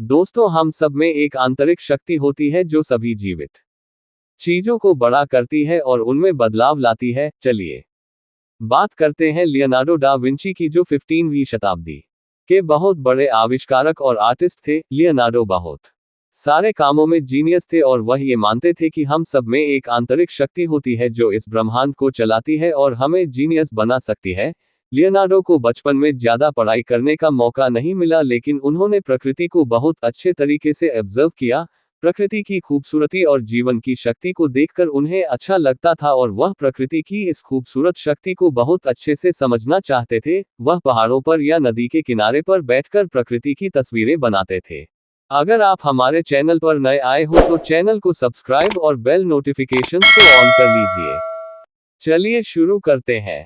दोस्तों, हम सब में एक आंतरिक शक्ति होती है जो सभी जीवित चीजों को बड़ा करती है और उनमें बदलाव लाती है। चलिए बात करते हैं लियोनार्डो डा विंची की, जो 15वीं शताब्दी के बहुत बड़े आविष्कारक और आर्टिस्ट थे। लियोनार्डो बहुत सारे कामों में जीनियस थे और वह ये मानते थे कि हम सब में एक आंतरिक शक्ति होती है जो इस ब्रह्मांड को चलाती है और हमें जीनियस बना सकती है। लियोनार्डो को बचपन में ज्यादा पढ़ाई करने का मौका नहीं मिला, लेकिन उन्होंने प्रकृति को बहुत अच्छे तरीके से ऑब्जर्व किया। प्रकृति की खूबसूरती और जीवन की शक्ति को देखकर उन्हें अच्छा लगता था और वह प्रकृति की इस खूबसूरत शक्ति को बहुत अच्छे से समझना चाहते थे। वह पहाड़ों पर या नदी के किनारे पर बैठकर प्रकृति की तस्वीरें बनाते थे। अगर आप हमारे चैनल पर नए आए हो तो चैनल को सब्सक्राइब और बेल नोटिफिकेशंस को ऑन कर लीजिए। चलिए शुरू करते हैं।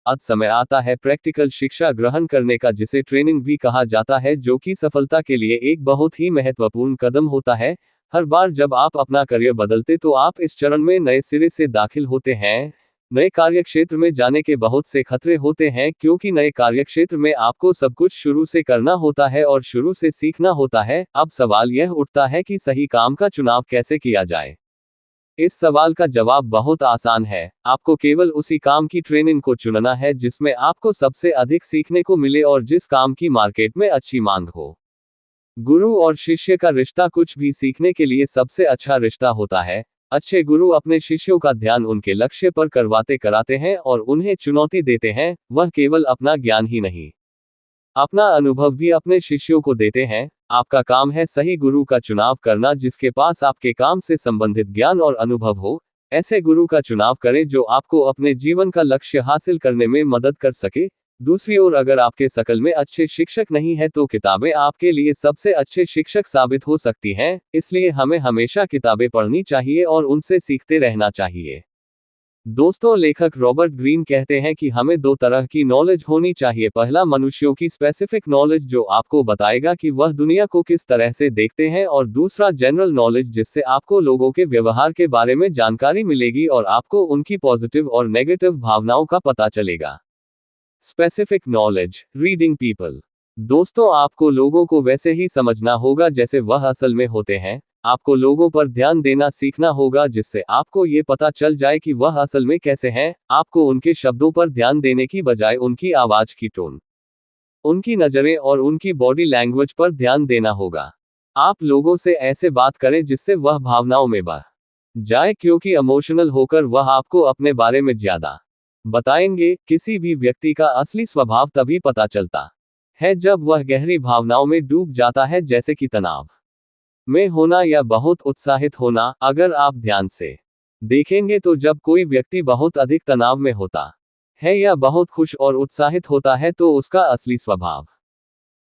आज समय आता है प्रैक्टिकल शिक्षा ग्रहण करने का, जिसे ट्रेनिंग भी कहा जाता है, जो कि सफलता के लिए एक बहुत ही महत्वपूर्ण कदम होता है। हर बार जब आप अपना करियर बदलते तो आप इस चरण में नए सिरे से दाखिल होते हैं। नए कार्यक्षेत्र में जाने के बहुत से खतरे होते हैं, क्योंकि नए कार्यक्षेत्र में आपको सब कुछ शुरू से करना होता है और शुरू से सीखना होता है। अब सवाल यह उठता है कि सही काम का चुनाव कैसे किया जाए। इस सवाल का जवाब बहुत आसान है। आपको केवल उसी काम की ट्रेनिंग को चुनना है जिसमें आपको सबसे अधिक सीखने को मिले और जिस काम की मार्केट में अच्छी मांग हो। गुरु और शिष्य का रिश्ता कुछ भी सीखने के लिए सबसे अच्छा रिश्ता होता है। अच्छे गुरु अपने शिष्यों का ध्यान उनके लक्ष्य पर करवाते कराते हैं और उन्हें चुनौती देते हैं। वह केवल अपना ज्ञान ही नहीं, अपना अनुभव भी अपने शिष्यों को देते हैं। आपका काम है सही गुरु का चुनाव करना, जिसके पास आपके काम से संबंधित ज्ञान और अनुभव हो। ऐसे गुरु का चुनाव करें जो आपको अपने जीवन का लक्ष्य हासिल करने में मदद कर सके। दूसरी ओर, अगर आपके शकल में अच्छे शिक्षक नहीं है तो किताबें आपके लिए सबसे अच्छे शिक्षक साबित हो सकती हैं। इसलिए हमें हमेशा किताबें पढ़नी चाहिए और उनसे सीखते रहना चाहिए। दोस्तों, लेखक रॉबर्ट ग्रीन कहते हैं कि हमें दो तरह की नॉलेज होनी चाहिए। पहला, मनुष्यों की स्पेसिफिक नॉलेज, जो आपको बताएगा कि वह दुनिया को किस तरह से देखते हैं, और दूसरा, जनरल नॉलेज, जिससे आपको लोगों के व्यवहार के बारे में जानकारी मिलेगी और आपको उनकी पॉजिटिव और नेगेटिव भावनाओं का पता चलेगा। Specific knowledge, reading people. दोस्तों, आपको लोगों को वैसे ही समझना होगा जैसे वह असल में होते हैं। आपको लोगों पर ध्यान देना सीखना होगा, जिससे आपको ये पता चल जाए कि वह असल में कैसे हैं। आपको उनके शब्दों पर ध्यान देने की बजाय उनकी आवाज की टोन, उनकी नजरें और उनकी बॉडी लैंग्वेज पर ध्यान देना होगा। आप लोगों से ऐसे बात करें जिससे वह भावनाओं में बह जाए, क्योंकि इमोशनल होकर वह आपको अपने बारे में ज्यादा बताएंगे। किसी भी व्यक्ति का असली स्वभाव तभी पता चलता है जब वह गहरी भावनाओं में डूब जाता है, जैसे कि तनाव में होना या बहुत उत्साहित होना। अगर आप ध्यान से देखेंगे तो जब कोई व्यक्ति बहुत अधिक तनाव में होता है या बहुत खुश और उत्साहित होता है तो उसका असली स्वभाव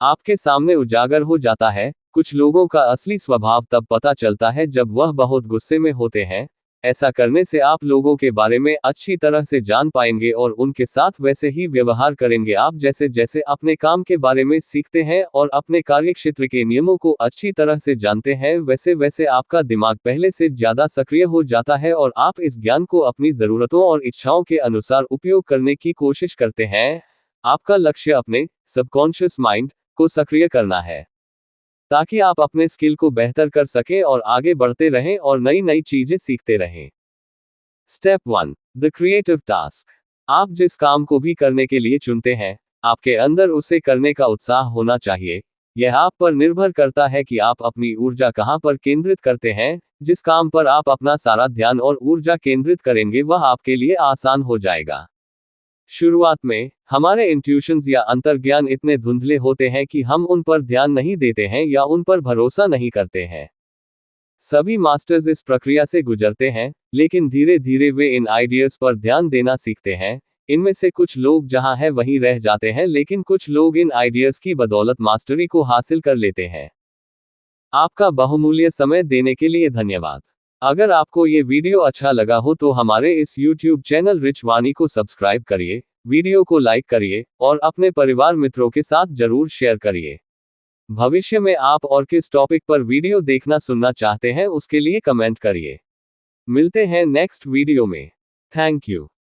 आपके सामने उजागर हो जाता है। कुछ लोगों का असली स्वभाव तब पता चलता है जब वह बहुत गुस्से में होते हैं। ऐसा करने से आप लोगों के बारे में अच्छी तरह से जान पाएंगे और उनके साथ वैसे ही व्यवहार करेंगे। आप जैसे जैसे अपने काम के बारे में सीखते हैं और अपने कार्यक्षेत्र के नियमों को अच्छी तरह से जानते हैं, वैसे वैसे आपका दिमाग पहले से ज्यादा सक्रिय हो जाता है और आप इस ज्ञान को अपनी जरूरतों और इच्छाओं के अनुसार उपयोग करने की कोशिश करते हैं। आपका लक्ष्य अपने सबकॉन्शियस माइंड को सक्रिय करना है, ताकि आप अपने स्किल को बेहतर कर सकें और आगे बढ़ते रहें और नई नई चीजें सीखते रहें। Step 1, the creative task. आप जिस काम को भी करने के लिए चुनते हैं, आपके अंदर उसे करने का उत्साह होना चाहिए। यह आप पर निर्भर करता है कि आप अपनी ऊर्जा कहां पर केंद्रित करते हैं। जिस काम पर आप अपना सारा ध्यान और ऊर्जा केंद्रित करेंगे वह आपके लिए आसान हो जाएगा। शुरुआत में हमारे इंट्यूशंस या अंतर्ज्ञान इतने धुंधले होते हैं कि हम उन पर ध्यान नहीं देते हैं या उन पर भरोसा नहीं करते हैं। सभी मास्टर्स इस प्रक्रिया से गुजरते हैं, लेकिन धीरे धीरे वे इन आइडियाज पर ध्यान देना सीखते हैं। इनमें से कुछ लोग जहां हैं वहीं रह जाते हैं, लेकिन कुछ लोग इन आइडियाज की बदौलत मास्टरी को हासिल कर लेते हैं। आपका बहुमूल्य समय देने के लिए धन्यवाद। अगर आपको ये वीडियो अच्छा लगा हो तो हमारे इस YouTube चैनल रिच वाणी को सब्सक्राइब करिए, वीडियो को लाइक करिए और अपने परिवार मित्रों के साथ जरूर शेयर करिए। भविष्य में आप और किस टॉपिक पर वीडियो देखना सुनना चाहते हैं उसके लिए कमेंट करिए। मिलते हैं नेक्स्ट वीडियो में। Thank you.